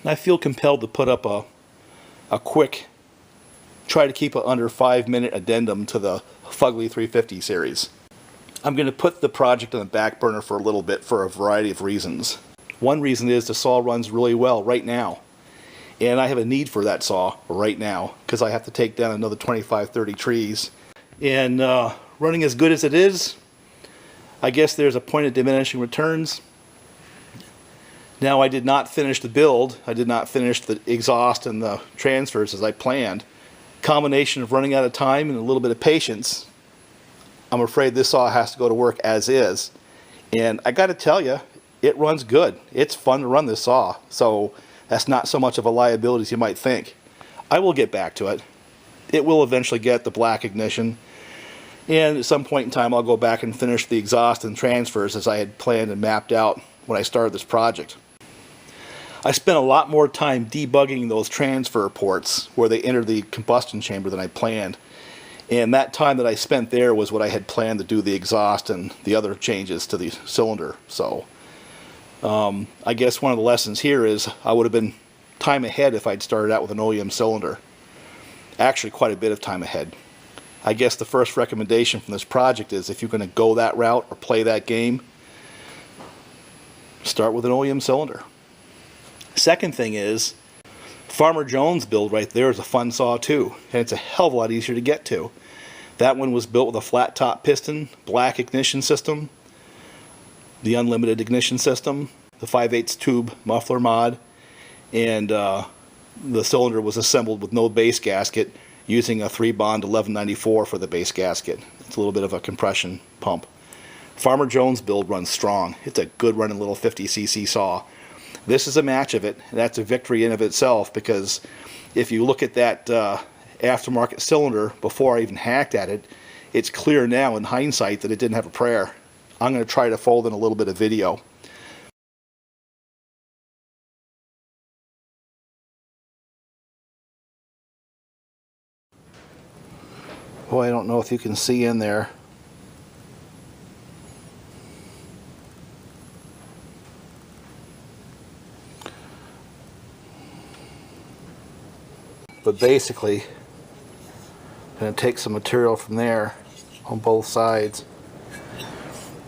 I feel compelled to put up a quick, try to keep it under 5-minute addendum to the Fugly 350 series. I'm going to put the project on the back burner for a little bit for a variety of reasons. One reason is the saw runs really well right now. And I have a need for that saw right now because I have to take down another 25-30 trees. And running as good as it is, I guess there's a point of diminishing returns. Now, I did not finish the build. I did not finish the exhaust and the transfers as I planned. Combination of running out of time and a little bit of patience, I'm afraid this saw has to go to work as is. And I got to tell you, it runs good. It's fun to run this saw. So that's not so much of a liability as you might think. I will get back to it. It will eventually get the black ignition. And at some point in time, I'll go back and finish the exhaust and transfers as I had planned and mapped out when I started this project. I spent a lot more time debugging those transfer ports where they enter the combustion chamber than I planned. And that time that I spent there was what I had planned to do the exhaust and the other changes to the cylinder. So I guess one of the lessons here is I would have been time ahead if I'd started out with an OEM cylinder. Actually, quite a bit of time ahead. I guess the first recommendation from this project is if you're going to go that route or play that game, start with an OEM cylinder. Second thing is, Farmer Jones' build right there is a fun saw too, and it's a hell of a lot easier to get to. That one was built with a flat top piston, black ignition system, the unlimited ignition system, the 5/8 tube muffler mod, and the cylinder was assembled with no base gasket using a 3-bond 1194 for the base gasket. It's a little bit of a compression pump. Farmer Jones' build runs strong. It's a good running little 50cc saw. This is a match of it, and that's a victory in of itself, because if you look at that aftermarket cylinder before I even hacked at it, it's clear now in hindsight that it didn't have a prayer. I'm going to try to fold in a little bit of video. Boy, I don't know if you can see in there. But basically, I'm going to take some material from there on both sides.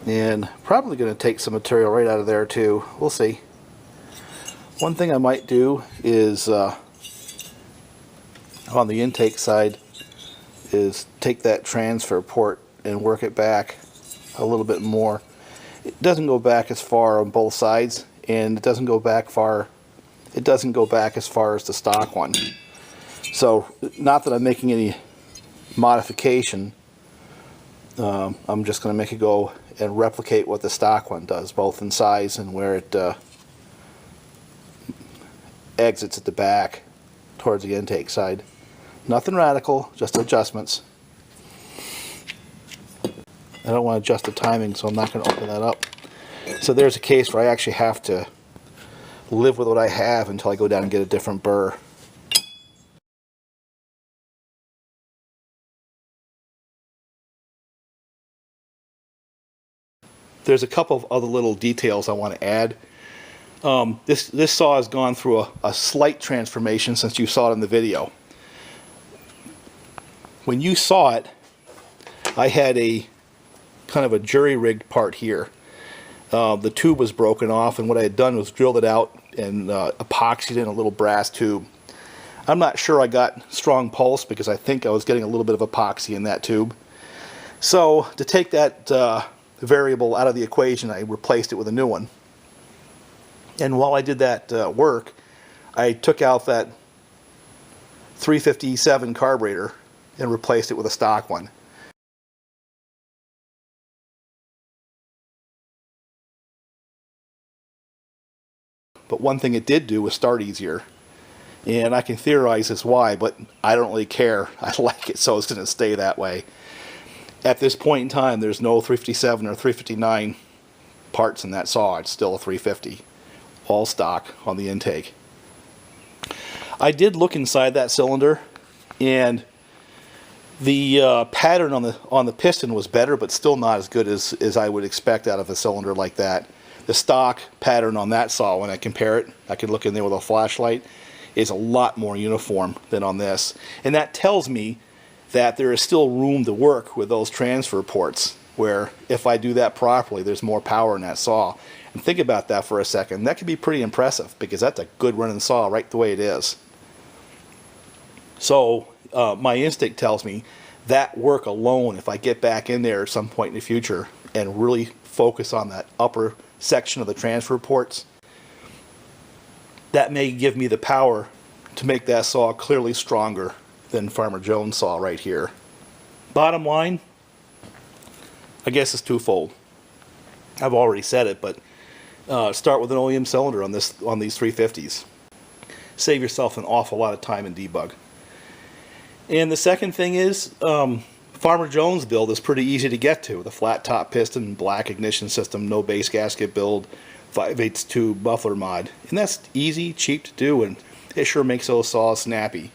And probably going to take some material right out of there too. We'll see. One thing I might do is, on the intake side, is take that transfer port and work it back a little bit more. It doesn't go back as far on both sides, and it doesn't go back far. It doesn't go back as far as the stock one. So, not that I'm making any modification. I'm just going to make it go and replicate what the stock one does, both in size and where it exits at the back towards the intake side. Nothing radical, just adjustments. I don't want to adjust the timing, so I'm not going to open that up. So there's a case where I actually have to live with what I have until I go down and get a different burr. There's a couple of other little details I want to add. This saw has gone through a slight transformation since you saw it in the video. When you saw it, I had a kind of a jury-rigged part here. The tube was broken off, and what I had done was drilled it out and epoxied in a little brass tube. I'm not sure I got strong pulse because I think I was getting a little bit of epoxy in that tube. So to take that variable out of the equation, I replaced it with a new one. And while I did that work, I took out that 357 carburetor and replaced it with a stock one. But one thing it did do was start easier. And I can theorize as why, but I don't really care. I like it, so it's going to stay that way. At this point in time, there's no 357 or 359 parts in that saw. It's still a 350. All stock on the intake. I did look inside that cylinder, and the pattern on the piston was better, but still not as good as I would expect out of a cylinder like that. The stock pattern on that saw, when I compare it, I can look in there with a flashlight, is a lot more uniform than on this. And that tells me that there is still room to work with those transfer ports, where if I do that properly, there's more power in that saw. And think about that for a second. That could be pretty impressive, because that's a good running saw right the way it is. So my instinct tells me that work alone, if I get back in there at some point in the future and really focus on that upper section of the transfer ports, that may give me the power to make that saw clearly stronger than Farmer Jones' saw right here. Bottom line, I guess it's twofold. I've already said it, but start with an OEM cylinder on these 350s. Save yourself an awful lot of time in debug. And the second thing is, Farmer Jones' build is pretty easy to get to. The flat top piston, black ignition system, no base gasket build, 5/8 tube muffler mod. And that's easy, cheap to do, and it sure makes those saws snappy.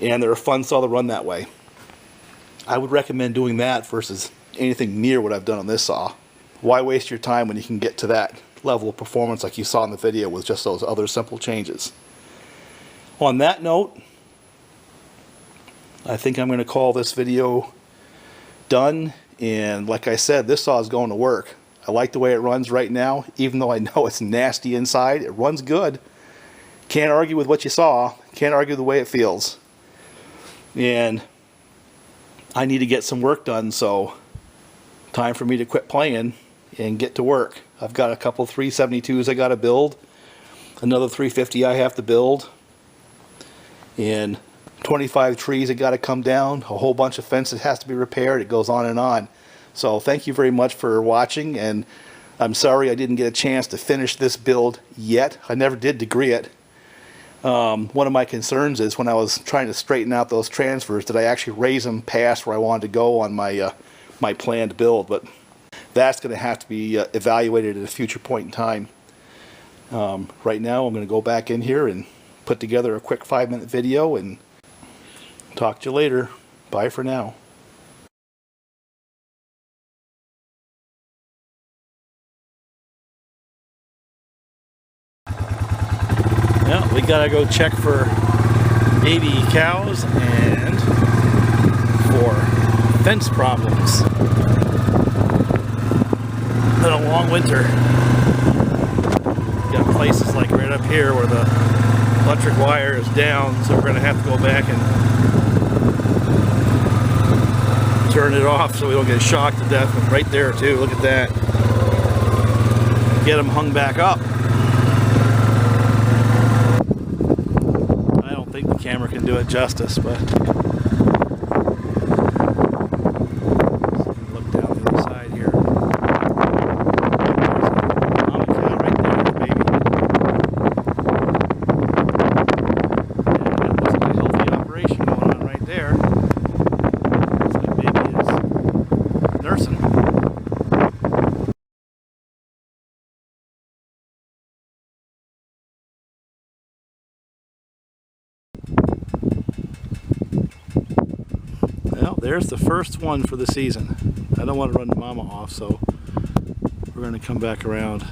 And they're a fun saw to run that way. I would recommend doing that versus anything near what I've done on this saw. Why waste your time when you can get to that level of performance like you saw in the video with just those other simple changes? On that note, I think I'm going to call this video done. And like I said, this saw is going to work. I like the way it runs right now, even though I know it's nasty inside. It runs good. Can't argue with what you saw. Can't argue the way it feels. And I need to get some work done, so time for me to quit playing and get to work. I've got a couple 372s I got to build, another 350 I have to build, and 25 trees that got to come down, a whole bunch of fence that has to be repaired. It goes on and on. So thank you very much for watching, and I'm sorry I didn't get a chance to finish this build yet. I never did degree it. One of my concerns is when I was trying to straighten out those transfers, did I actually raise them past where I wanted to go on my my planned build? But that's going to have to be evaluated at a future point in time. Right now I'm going to go back in here and put together a quick 5-minute video and talk to you later. Bye for now. Well, we gotta go check for baby cows and for fence problems. Been a long winter. Got places like right up here where the electric wire is down, so we're gonna have to go back and turn it off so we don't get shocked to death. And right there too, look at that. Get them hung back up. I don't think the camera can do it justice, but look down the other side here. Mama cow right there, baby. Yeah, that looks like a healthy operation going on right there. Nursing. Well, there's the first one for the season. I don't want to run the mama off, so we're going to come back around.